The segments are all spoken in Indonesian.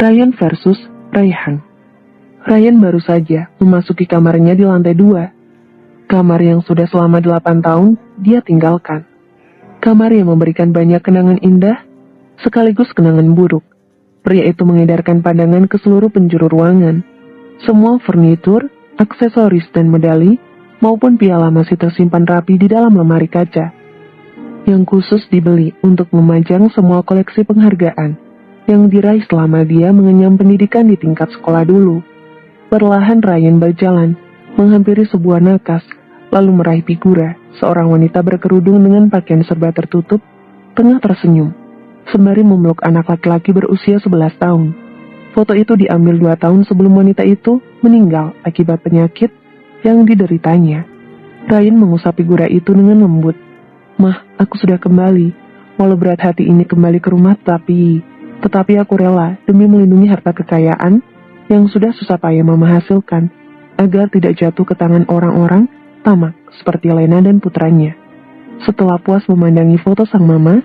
Ryan versus Raihan. Ryan baru saja memasuki kamarnya di lantai 2. Kamar yang sudah selama 8 tahun dia tinggalkan. Kamar yang memberikan banyak kenangan indah, sekaligus kenangan buruk. Pria itu mengedarkan pandangan ke seluruh penjuru ruangan. Semua furnitur, aksesoris dan medali, maupun piala masih tersimpan rapi di dalam lemari kaca, yang khusus dibeli untuk memajang semua koleksi penghargaan yang diraih selama dia mengenyam pendidikan di tingkat sekolah dulu. Perlahan Ryan berjalan, menghampiri sebuah nakas, lalu meraih figura seorang wanita berkerudung dengan pakaian serba tertutup, tengah tersenyum, sembari memeluk anak laki-laki berusia 11 tahun. Foto itu diambil 2 tahun sebelum wanita itu meninggal akibat penyakit yang dideritanya. Ryan mengusap figura itu dengan lembut. "Mah, aku sudah kembali. Walau berat hati ini kembali ke rumah, tetapi aku rela demi melindungi harta kekayaan yang sudah susah payah Mama hasilkan, agar tidak jatuh ke tangan orang-orang tamak seperti Lena dan putranya." Setelah puas memandangi foto sang mama,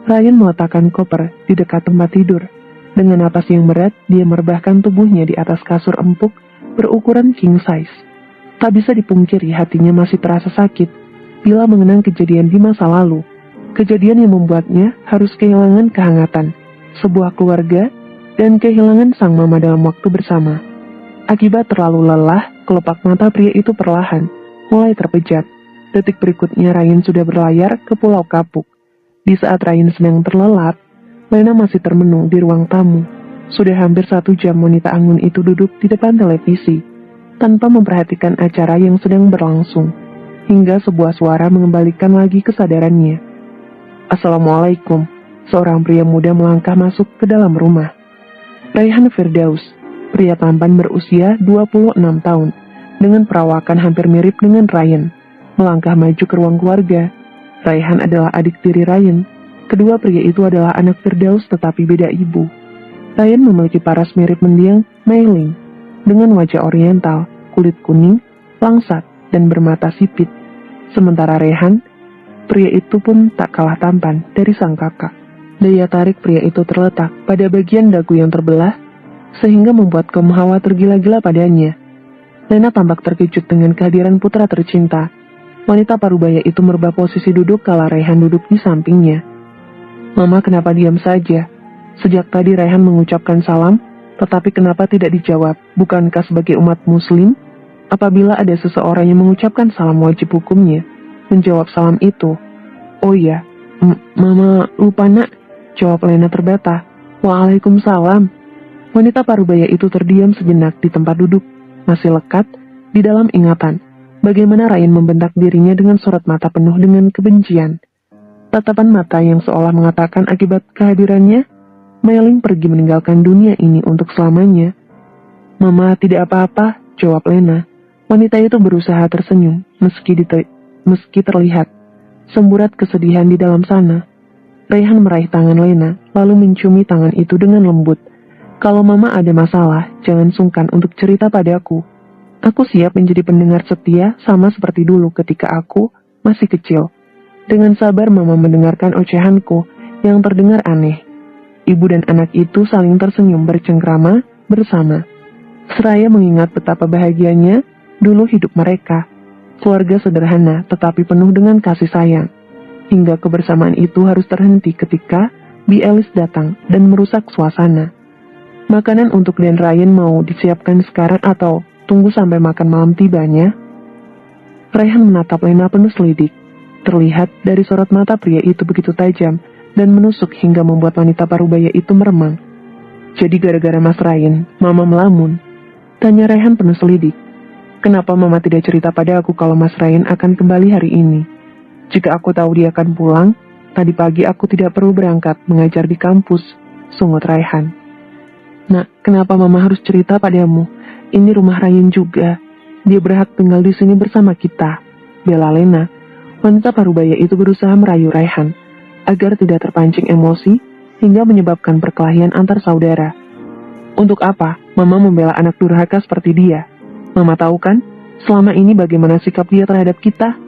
Ryan meletakkan koper di dekat tempat tidur. Dengan napas yang berat, dia merebahkan tubuhnya di atas kasur empuk berukuran king size. Tak bisa dipungkiri hatinya masih terasa sakit bila mengenang kejadian di masa lalu. Kejadian yang membuatnya harus kehilangan kehangatan sebuah keluarga, dan kehilangan sang mama dalam waktu bersama. Akibat terlalu lelah, kelopak mata pria itu perlahan mulai terpejat. Detik berikutnya Ryan sudah berlayar ke Pulau Kapuk. Di saat Ryan sedang terlelap, Lena masih termenung di ruang tamu. Sudah hampir 1 jam wanita anggun itu duduk di depan televisi, tanpa memperhatikan acara yang sedang berlangsung, hingga sebuah suara mengembalikan lagi kesadarannya. "Assalamualaikum." Seorang pria muda melangkah masuk ke dalam rumah. Raihan Firdaus, pria tampan berusia 26 tahun, dengan perawakan hampir mirip dengan Ryan, melangkah maju ke ruang keluarga. Raihan adalah adik tiri Ryan. Kedua pria itu adalah anak Firdaus tetapi beda ibu. Ryan memiliki paras mirip mendiang Meiling, dengan wajah oriental, kulit kuning, langsat, dan bermata sipit. Sementara Raihan, pria itu pun tak kalah tampan dari sang kakak. Daya tarik pria itu terletak pada bagian dagu yang terbelah, sehingga membuat kaum Hawa tergila-gila padanya. Lena tampak terkejut dengan kehadiran putra tercinta. Wanita parubaya itu merubah posisi duduk kala Raihan duduk di sampingnya. "Mama, kenapa diam saja? Sejak tadi Raihan mengucapkan salam, tetapi kenapa tidak dijawab? Bukankah sebagai umat muslim, apabila ada seseorang yang mengucapkan salam wajib hukumnya menjawab salam itu?" "Oh iya, Mama lupa nak," jawab Lena terbata. "Waalaikumsalam." Wanita parubaya itu terdiam sejenak di tempat duduk, masih lekat di dalam ingatan bagaimana Ryan membentak dirinya dengan sorot mata penuh dengan kebencian. Tatapan mata yang seolah mengatakan akibat kehadirannya, Meiling pergi meninggalkan dunia ini untuk selamanya. "Mama, tidak apa-apa," jawab Lena. Wanita itu berusaha tersenyum, meski terlihat semburat kesedihan di dalam sana. Raihan meraih tangan Lena, lalu menciumi tangan itu dengan lembut. "Kalau Mama ada masalah, jangan sungkan untuk cerita padaku. Aku siap menjadi pendengar setia sama seperti dulu ketika aku masih kecil." Dengan sabar Mama mendengarkan ocehanku yang terdengar aneh. Ibu dan anak itu saling tersenyum bercengkrama bersama, seraya mengingat betapa bahagianya dulu hidup mereka. Keluarga sederhana tetapi penuh dengan kasih sayang. Hingga kebersamaan itu harus terhenti ketika Bi Alice datang dan merusak suasana. "Makanan untuk Dan Ryan mau disiapkan sekarang atau tunggu sampai makan malam tibanya?" Raihan menatap Lena penuh selidik. Terlihat dari sorot mata pria itu begitu tajam dan menusuk hingga membuat wanita parubaya itu meremang. "Jadi gara-gara Mas Ryan, Mama melamun?" tanya Raihan penuh selidik. "Kenapa Mama tidak cerita pada aku kalau Mas Ryan akan kembali hari ini? Jika aku tahu dia akan pulang, tadi pagi aku tidak perlu berangkat mengajar di kampus," sungut Raihan. "Nak, kenapa Mama harus cerita padamu? Ini rumah Ryan juga. Dia berhak tinggal di sini bersama kita," bela Lena. Wanita parubaya itu berusaha merayu Raihan agar tidak terpancing emosi hingga menyebabkan perkelahian antar saudara. "Untuk apa Mama membela anak durhaka seperti dia? Mama tahu kan, selama ini bagaimana sikap dia terhadap kita?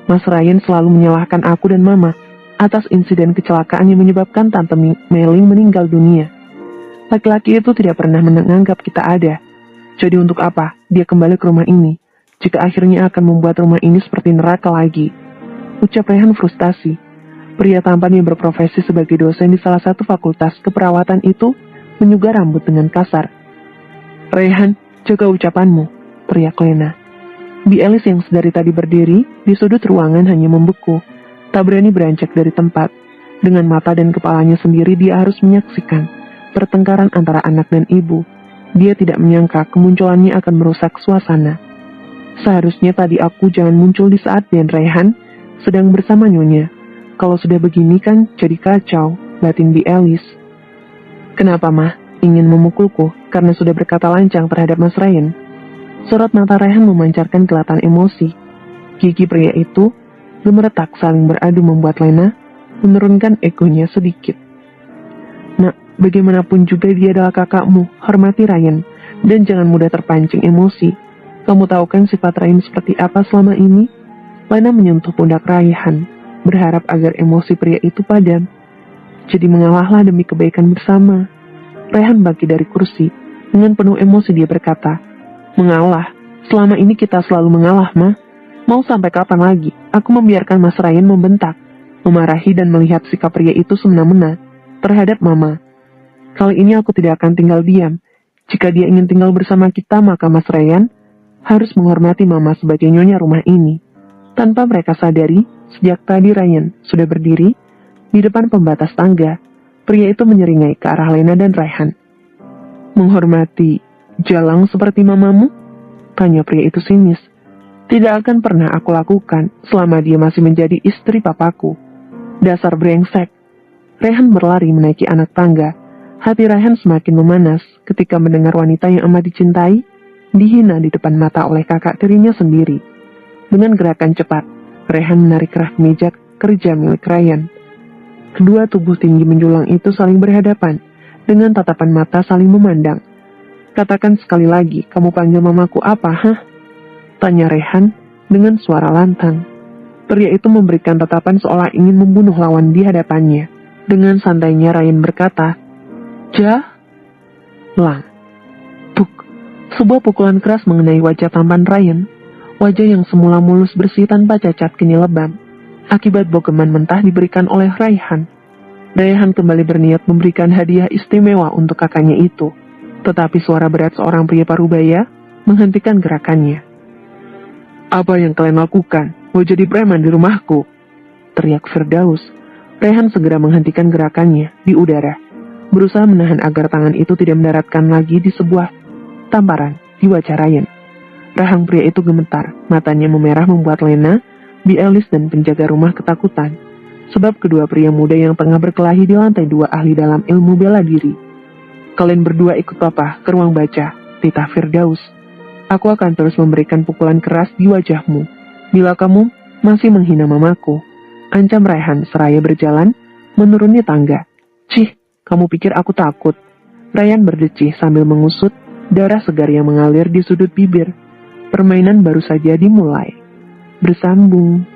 Mas Ryan selalu menyalahkan aku dan Mama atas insiden kecelakaan yang menyebabkan Tante Meiling meninggal dunia. Laki-laki itu tidak pernah menganggap kita ada. Jadi untuk apa dia kembali ke rumah ini, jika akhirnya akan membuat rumah ini seperti neraka lagi? Ucap Rayhan frustasi. Pria tampan yang berprofesi sebagai dosen di salah satu fakultas keperawatan itu menyugar rambut dengan kasar. Rayhan, jaga ucapanmu, teriak Lena. Bi Alice yang sedari tadi berdiri di sudut ruangan hanya membeku, tak berani beranjak dari tempat. Dengan mata dan kepalanya sendiri dia harus menyaksikan pertengkaran antara anak dan ibu. Dia tidak menyangka kemunculannya akan merusak suasana. Seharusnya tadi aku jangan muncul di saat Dan Rayhan sedang bersama Nyonya. Kalau sudah begini kan jadi kacau, batin Bi Alice. Kenapa mah? Ingin memukulku karena sudah berkata lancang terhadap Mas Ryan? Sorot mata Rayhan memancarkan kelihatan emosi. Gigi pria itu gemeretak saling beradu membuat Lena menurunkan egonya sedikit. Nak, bagaimanapun juga dia adalah kakakmu, hormati Ryan, dan jangan mudah terpancing emosi. Kamu tahu kan sifat Ryan seperti apa selama ini? Lena menyentuh pundak Rayhan, berharap agar emosi pria itu padam. Jadi mengalahlah demi kebaikan bersama. Rayhan bangkit dari kursi, dengan penuh emosi dia berkata, mengalah, selama ini kita selalu mengalah, Ma. Mau sampai kapan lagi? Aku membiarkan Mas Ryan membentak, memarahi dan melihat sikap pria itu semena-mena terhadap Mama. Kali ini aku tidak akan tinggal diam. Jika dia ingin tinggal bersama kita, maka Mas Ryan harus menghormati Mama sebagai nyonya rumah ini. Tanpa mereka sadari, sejak tadi Ryan sudah berdiri di depan pembatas tangga. Pria itu menyeringai ke arah Lena dan Rayhan. Menghormati Jalang seperti mamamu? Tanya pria itu sinis. Tidak akan pernah aku lakukan selama dia masih menjadi istri papaku. Dasar brengsek. Rayhan berlari menaiki anak tangga. Hati Rayhan semakin memanas ketika mendengar wanita yang amat dicintai dihina di depan mata oleh kakak tirinya sendiri. Dengan gerakan cepat, Rayhan menarik kerah kemeja kerja milik Ryan. Kedua tubuh tinggi menjulang itu saling berhadapan, dengan tatapan mata saling memandang. Katakan sekali lagi, kamu panggil mamaku apa, hah? Tanya Rayhan dengan suara lantang. Pria itu memberikan tatapan seolah ingin membunuh lawan di hadapannya. Dengan santainya Ryan berkata, Lang. Tuk. Sebuah pukulan keras mengenai wajah tampan Ryan. Wajah yang semula mulus bersih tanpa cacat kini lebam. Akibat bogeman mentah diberikan oleh Rayhan. Rayhan kembali berniat memberikan hadiah istimewa untuk kakaknya itu. Tetapi suara berat seorang pria parubaya menghentikan gerakannya. Apa yang kalian lakukan? Mau jadi preman di rumahku? Teriak Firdaus. Rayhan segera menghentikan gerakannya di udara, berusaha menahan agar tangan itu tidak mendaratkan lagi di sebuah tamparan di wajah Ryan. Rahang pria itu gemetar, matanya memerah membuat Lena, Bi Alice dan penjaga rumah ketakutan, sebab kedua pria muda yang tengah berkelahi di lantai 2 ahli dalam ilmu bela diri. Kalian berdua ikut papa ke ruang baca, titah Firdaus. Aku akan terus memberikan pukulan keras di wajahmu, bila kamu masih menghina mamaku. Ancam Rayhan seraya berjalan menuruni tangga. Cih, kamu pikir aku takut? Ryan berdecih sambil mengusut darah segar yang mengalir di sudut bibir. Permainan baru saja dimulai. Bersambung.